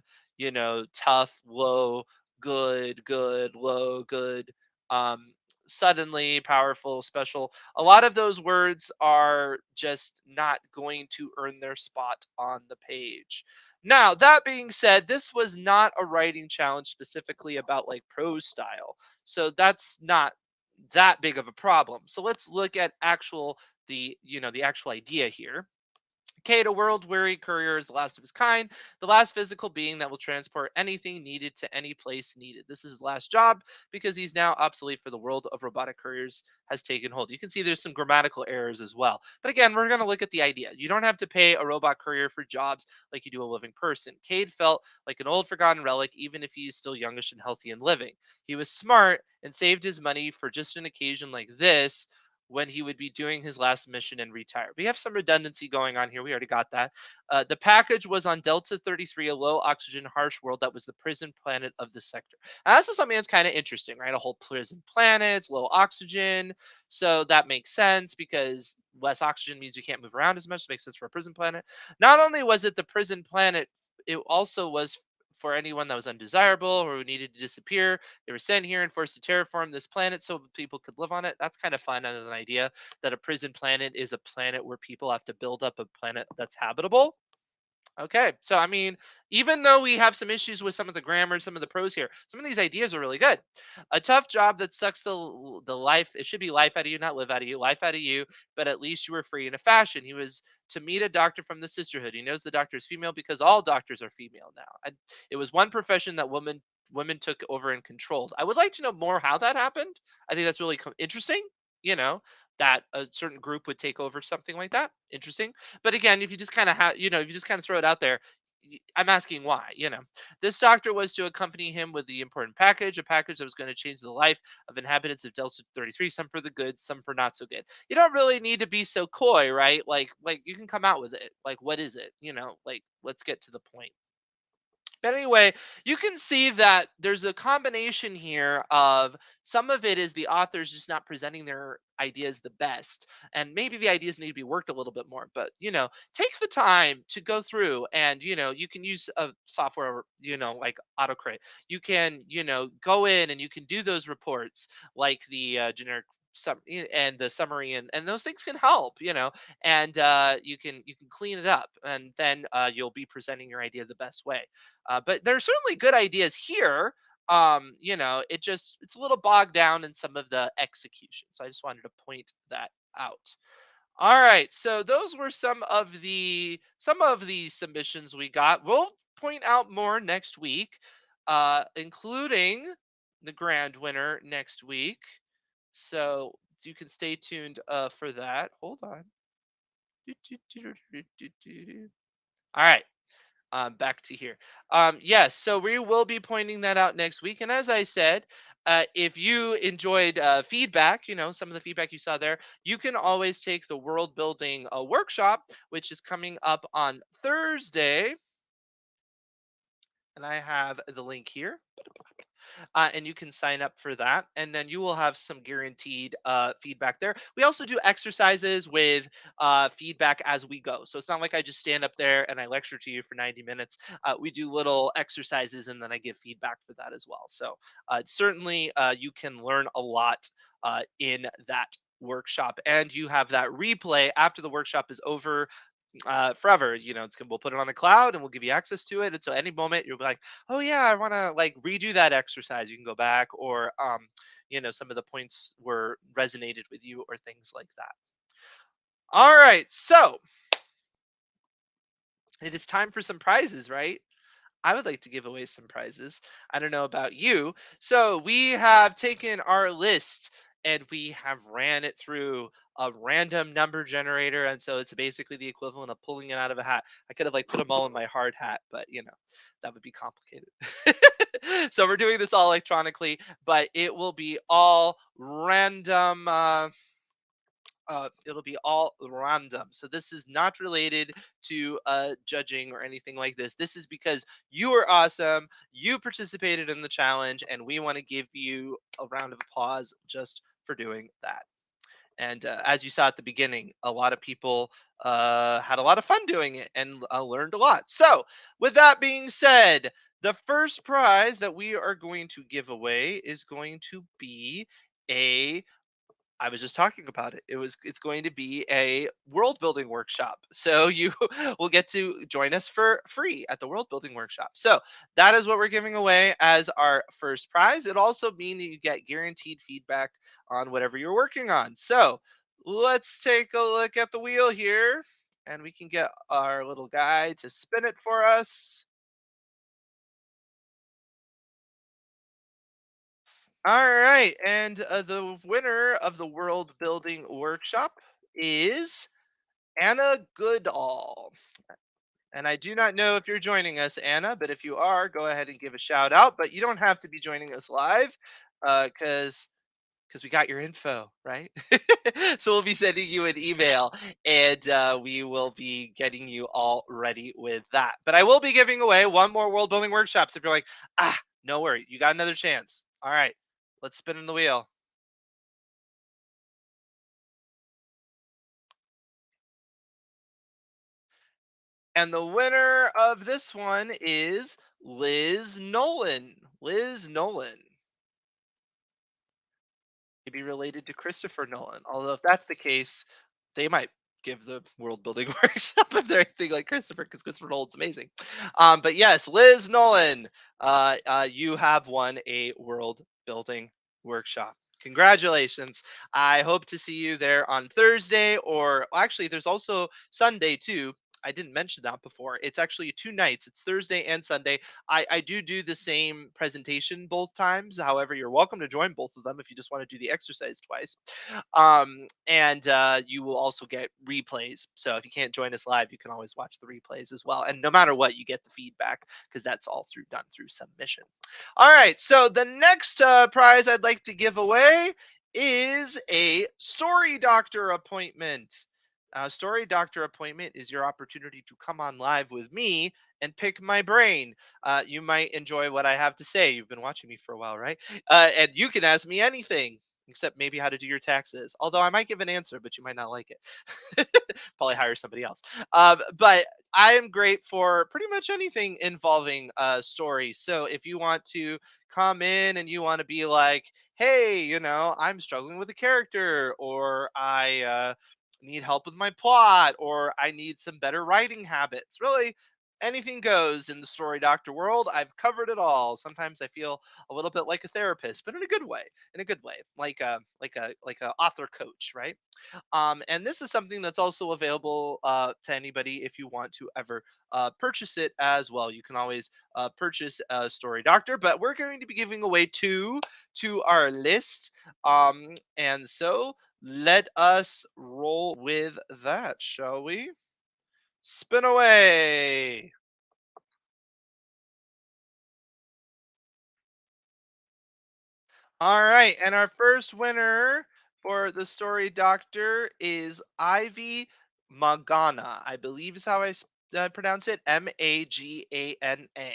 tough, low, good, good, low, good, um, suddenly, powerful, special. A lot of those words are just not going to earn their spot on the page. Now, that being said, this was not a writing challenge specifically about like prose style. So that's not that big of a problem. So let's look at the actual idea here. Kate, a world weary courier, is the last of his kind, the last physical being that will transport anything needed to any place needed. This is his last job because he's now obsolete, for the world of robotic couriers has taken hold. You can see there's some grammatical errors as well. But again, we're going to look at the idea. You don't have to pay a robot courier for jobs like you do a living person. Cade felt like an old forgotten relic, even if he is still youngish and healthy and living. He was smart and saved his money for just an occasion like this, when he would be doing his last mission and retire. We have some redundancy going on here. We already got that. The package was on Delta 33, a low oxygen, harsh world that was the prison planet of the sector. Now, this is something that's kind of interesting, right? A whole prison planet, low oxygen. So that makes sense because less oxygen means you can't move around as much. It makes sense for a prison planet. Not only was it the prison planet, it also was for anyone that was undesirable or who needed to disappear. They were sent here and forced to terraform this planet so people could live on it. That's kind of fun as an idea, that a prison planet is a planet where people have to build up a planet that's habitable. Okay, so I mean, even though we have some issues with some of the grammar, some of the prose here, some of these ideas are really good. A tough job that sucks the life. It should be life out of you, not live out of you. Life out of you, but at least you were free in a fashion. He was to meet a doctor from the sisterhood. He knows the doctor is female because all doctors are female now. It was one profession that women took over and controlled. I would like to know more how that happened. I think that's really interesting. You know, that a certain group would take over something like that. Interesting. But again, if you just kind of if you just kind of throw it out there, I'm asking why. This doctor was to accompany him with the important package, a package that was going to change the life of inhabitants of Delta 33, some for the good, some for not so good. You don't really need to be so coy, right? Like you can come out with it. Like, what is it? Like, let's get to the point. But anyway, you can see that there's a combination here of some of it is the authors just not presenting their ideas the best. And maybe the ideas need to be worked a little bit more. But, take the time to go through and, you can use a software, like AutoCrit. You can, go in and you can do those reports like the generic and the summary, and those things can help, and you can clean it up, and then you'll be presenting your idea the best way. But there are certainly good ideas here. It's a little bogged down in some of the execution. So I just wanted to point that out. All right. So those were some of the submissions we got. We'll point out more next week. including the grand winner next week. So you can stay tuned for that. Hold on. All right. Back to here. Yes, so we will be pointing that out next week. And as I said, if you enjoyed feedback, some of the feedback you saw there, you can always take the world building workshop, which is coming up on Thursday. And I have the link here. And you can sign up for that, and then you will have some guaranteed feedback there. We also do exercises with feedback as we go, so it's not like I just stand up there and I lecture to you for 90 minutes. We do little exercises, and then I give feedback for that as well. So certainly you can learn a lot in that workshop, and you have that replay after the workshop is over forever. We'll put it on the cloud and we'll give you access to it. And so any moment you'll be like, oh yeah, I want to like redo that exercise. You can go back, or some of the points were resonated with you or things like that. All right, so it is time for some prizes, right? I would like to give away some prizes. I don't know about you. So we have taken our list and we have ran it through a random number generator. And so it's basically the equivalent of pulling it out of a hat. I could have like put them all in my hard hat, but that would be complicated. So we're doing this all electronically, but it will be all random. It'll be all random. So this is not related to judging or anything like this. This is because you are awesome. You participated in the challenge, and we want to give you a round of applause just for doing that. And as you saw at the beginning, a lot of people had a lot of fun doing it and learned a lot. So, with that being said, the first prize that we are going to give away is going to be a I was just talking about it. It's going to be a world building workshop. So you will get to join us for free at the world building workshop. So that is what we're giving away as our first prize. It also means that you get guaranteed feedback on whatever you're working on. So let's take a look at the wheel here, and we can get our little guy to spin it for us. All right, and the winner of the world building workshop is Anna Goodall. And I do not know if you're joining us, Anna, but if you are, go ahead and give a shout out. But you don't have to be joining us live because we got your info, right? So we'll be sending you an email, and we will be getting you all ready with that. But I will be giving away one more world building workshops. If you're like, no worry, you got another chance. All right, let's spin in the wheel. And the winner of this one is Liz Nolan. Liz Nolan. Maybe related to Christopher Nolan. Although if that's the case, they might give the world building workshop if they're anything like Christopher, because Christopher Nolan's amazing. But yes, Liz Nolan, you have won a world building workshop. Congratulations. I hope to see you there on Thursday, or actually, there's also Sunday too. I didn't mention that before. It's actually 2 nights. It's Thursday and Sunday. I do the same presentation both times. However, you're welcome to join both of them if you just want to do the exercise twice. And you will also get replays. So if you can't join us live, you can always watch the replays as well. And no matter what, you get the feedback because that's all done through submission. All right. So the next prize I'd like to give away is a story doctor appointment. Story doctor appointment is your opportunity to come on live with me and pick my brain. You might enjoy what I have to say. You've been watching me for a while, right? And you can ask me anything except maybe how to do your taxes. Although I might give an answer, but you might not like it. Probably hire somebody else. But I am great for pretty much anything involving story. So if you want to come in and you want to be like, hey, I'm struggling with a character, or I need help with my plot, or I need some better writing habits. Really, anything goes in the story doctor world. I've covered it all. Sometimes I feel a little bit like a therapist, but in a good way. In a good way, like a author coach, right? And this is something that's also available to anybody if you want to ever purchase it as well. You can always purchase a story doctor, but we're going to be giving away two to our list. And so let us roll with that, shall we? Spin away. All right, and our first winner for the story doctor is Ivy Magana. I believe is how I pronounce it. Magana.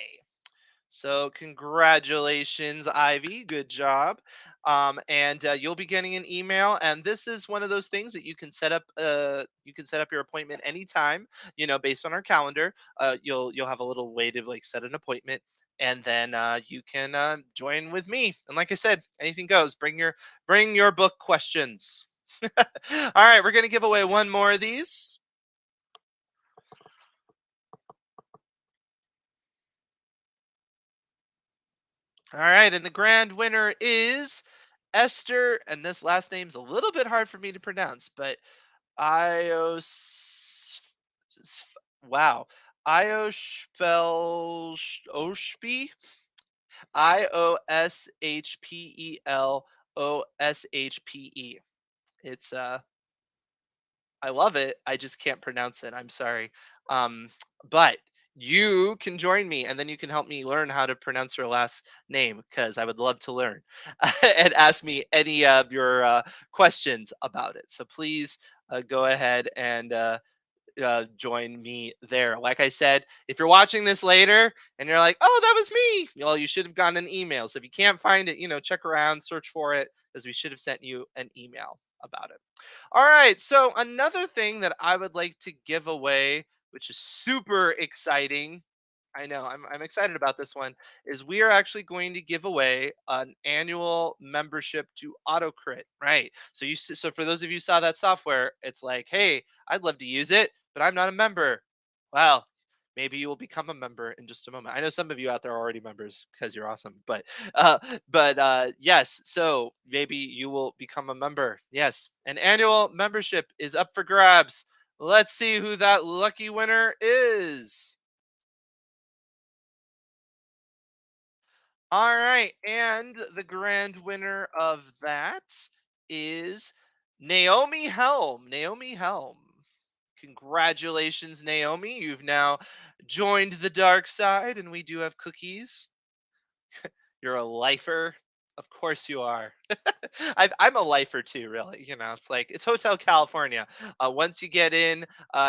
So congratulations, Ivy. Good job. And you'll be getting an email. And this is one of those things that you can set up. You can set up your appointment anytime. Based on our calendar. You'll have a little way to like set an appointment, and then you can join with me. And like I said, anything goes. Bring your book questions. All right, we're gonna give away one more of these. All right, and the grand winner is Esther, and this last name's a little bit hard for me to pronounce, but Ios. Wow, Ioshpel Ioshpeloshe. It's I love it. I just can't pronounce it. I'm sorry. Um, but you can join me, and then you can help me learn how to pronounce your last name because I would love to learn and ask me any of your questions about it. So please go ahead and join me there. Like I said, if you're watching this later and you're like, "Oh, that was me," well, you should have gotten an email. So if you can't find it, check around, search for it, as we should have sent you an email about it. All right. So another thing that I would like to give away, which is super exciting. I know I'm excited about this one. Is we are actually going to give away an annual membership to AutoCrit, right? So for those of you who saw that software, it's like, hey, I'd love to use it, but I'm not a member. Well, maybe you will become a member in just a moment. I know some of you out there are already members because you're awesome, uh, yes, so maybe you will become a member. Yes, an annual membership is up for grabs. Let's see who that lucky winner is. All right, and the grand winner of that is Naomi Helm. Naomi Helm. Congratulations, Naomi. You've now joined the dark side, and we do have cookies. You're a lifer. Of course you are. I'm a lifer too, really. It's like it's Hotel California. Once you get in,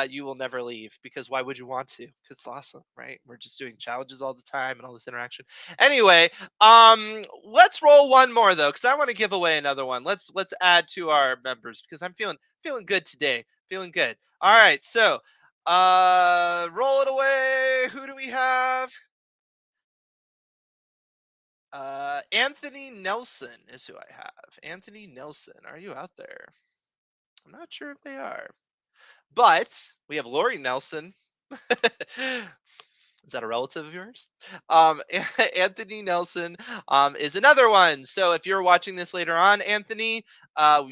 you will never leave because why would you want to? Because it's awesome, right? We're just doing challenges all the time and all this interaction. Anyway, let's roll one more though, because I want to give away another one. Let's add to our members because I'm feeling good today. Feeling good. All right, so roll it away. Who do we have? Anthony Nelson is who I have. Anthony Nelson, are you out there? I'm not sure if they are, but we have Lori Nelson. Is that a relative of yours? Um, Anthony Nelson is another one. So if you're watching this later on, Anthony,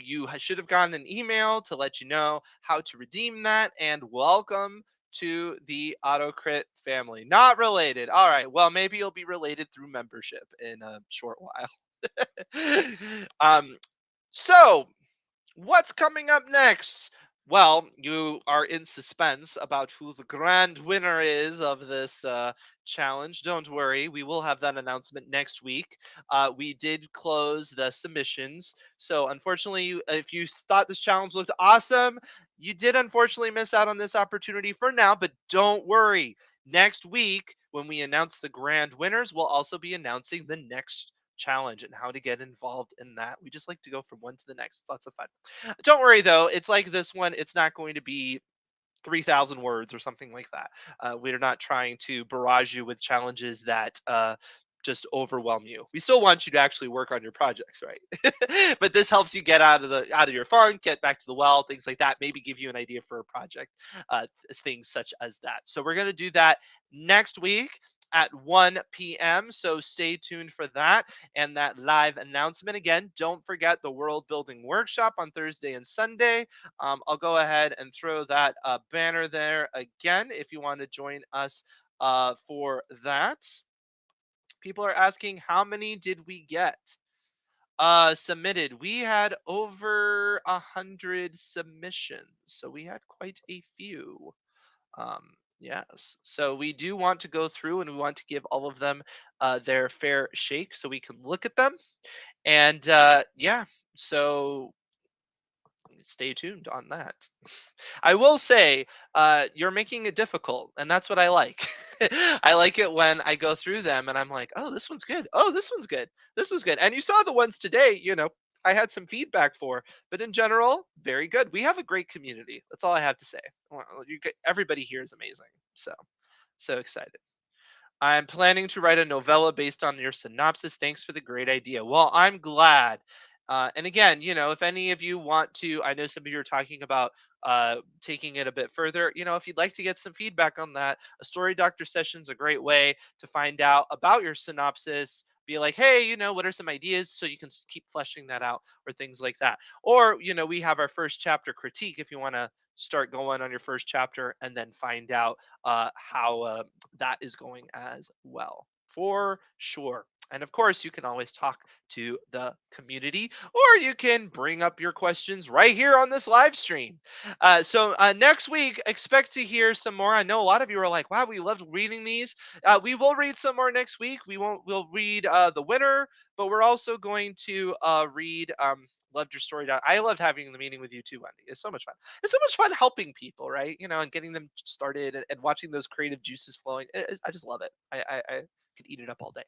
you should have gotten an email to let you know how to redeem that. And welcome to the AutoCrit family. Not related. All right. Well, maybe you'll be related through membership in a short while. um, so what's coming up next? Well, you are in suspense about who the grand winner is of this challenge. Don't worry, we will have that announcement next week. We did close the submissions. So, unfortunately, if you thought this challenge looked awesome, you did unfortunately miss out on this opportunity for now, but don't worry. Next week, when we announce the grand winners, we'll also be announcing the next challenge and how to get involved in that. We just like to go from one to the next. It's lots of fun. Don't worry though, it's like this one, it's not going to be 3,000 words or something like that. We're not trying to barrage you with challenges that just overwhelm you. We still want you to actually work on your projects, right? But this helps you get out of your funk, get back to the well, things like that. Maybe give you an idea for a project, things such as that. So we're going to do that next week at 1 p.m. So stay tuned for that and that live announcement. Again, don't forget the world building workshop on Thursday and Sunday. I'll go ahead and throw that banner there again if you want to join us for that. People are asking, how many did we get submitted? We had over 100 submissions, so we had quite a few. um, yes, so we do want to go through and we want to give all of them their fair shake so we can look at them. And yeah, so stay tuned on that. I will say, you're making it difficult, and that's what I like. I like it when I go through them and I'm like, oh, this one's good. Oh, this one's good. This was good. And you saw the ones today, I had some feedback for, but in general, very good. We have a great community. That's all I have to say. Well, everybody here is amazing. So excited. I'm planning to write a novella based on your synopsis. Thanks for the great idea. Well, I'm glad. And again, if any of you want to, I know some of you are talking about taking it a bit further. If you'd like to get some feedback on that, a story doctor session is a great way to find out about your synopsis. Be like, hey, what are some ideas so you can keep fleshing that out or things like that. Or, we have our first chapter critique if you want to start going on your first chapter and then find out how that is going as well, for sure. And of course, you can always talk to the community, or you can bring up your questions right here on this live stream. So next week, expect to hear some more. I know a lot of you are like, "Wow, we loved reading these." We will read some more next week. We'll read the winner, but we're also going to read. Loved your story. I loved having the meeting with you too, Wendy. It's so much fun. It's so much fun helping people, right? And getting them started and watching those creative juices flowing. I just love it. I could eat it up all day.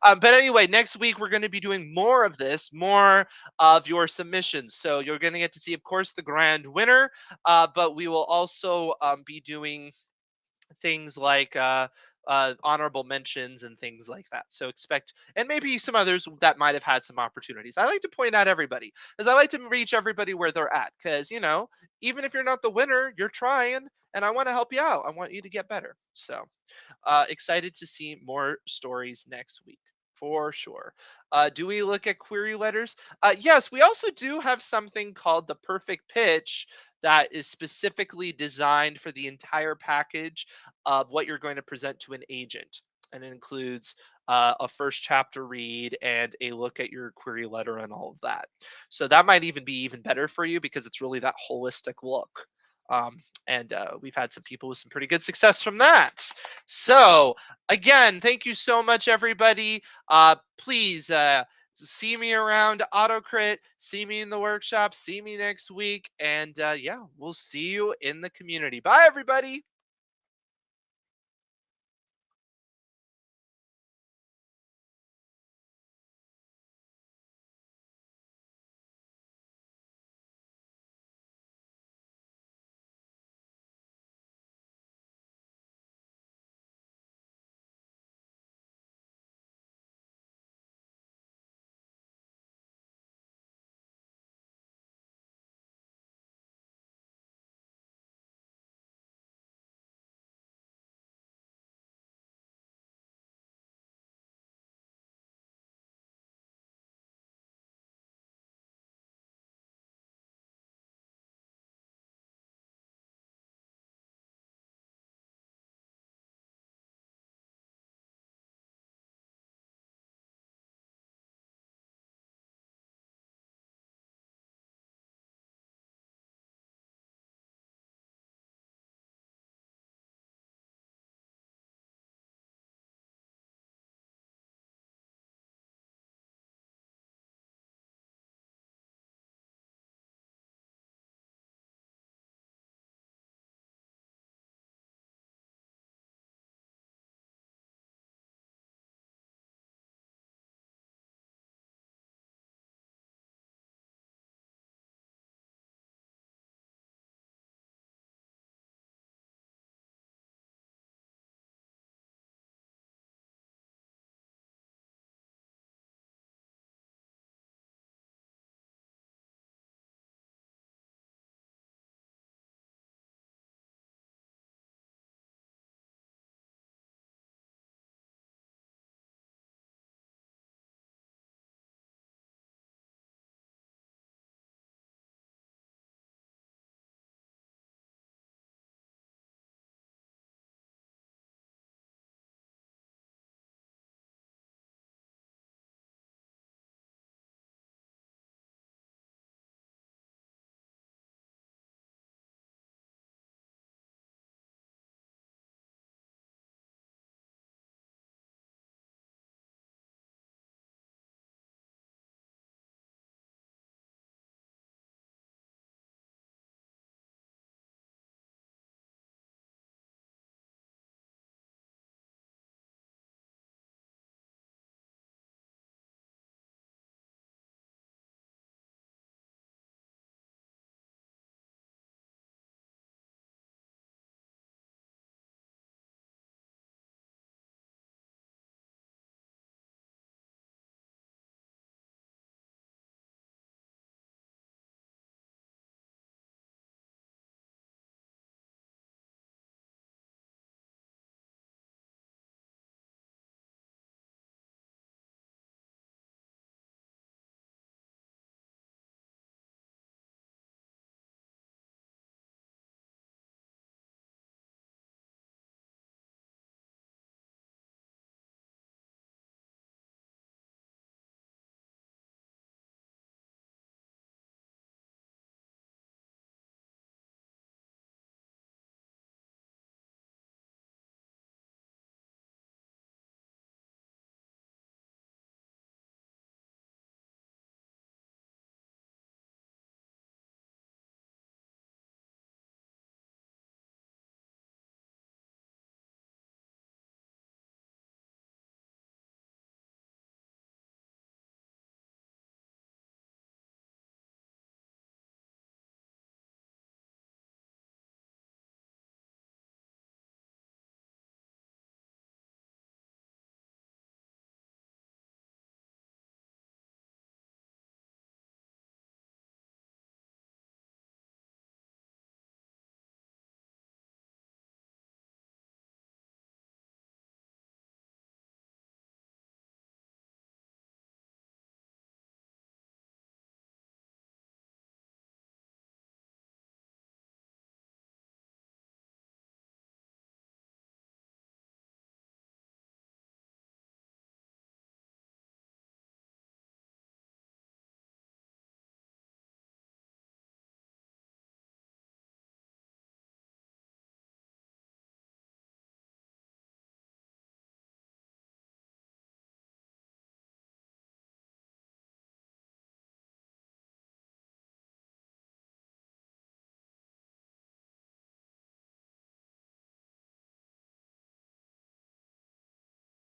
But anyway, next week we're going to be doing more of this, more of your submissions. So you're going to get to see, of course, the grand winner, but we will also be doing things like honorable mentions and things like that. So expect, and maybe some others that might have had some opportunities. I like to point out everybody because I like to reach everybody where they're at. Because even if you're not the winner, you're trying, and I want to help you out. I want you to get better. So excited to see more stories next week. For sure. Do we look at query letters? Yes, we also do have something called the perfect pitch that is specifically designed for the entire package of what you're going to present to an agent. And it includes a first chapter read and a look at your query letter and all of that. So that might even be even better for you because it's really that holistic look. And we've had some people with some pretty good success from that. So again, thank you so much, everybody. Please see me around AutoCrit, see me in the workshop, see me next week, and yeah, we'll see you in the community. Bye, everybody.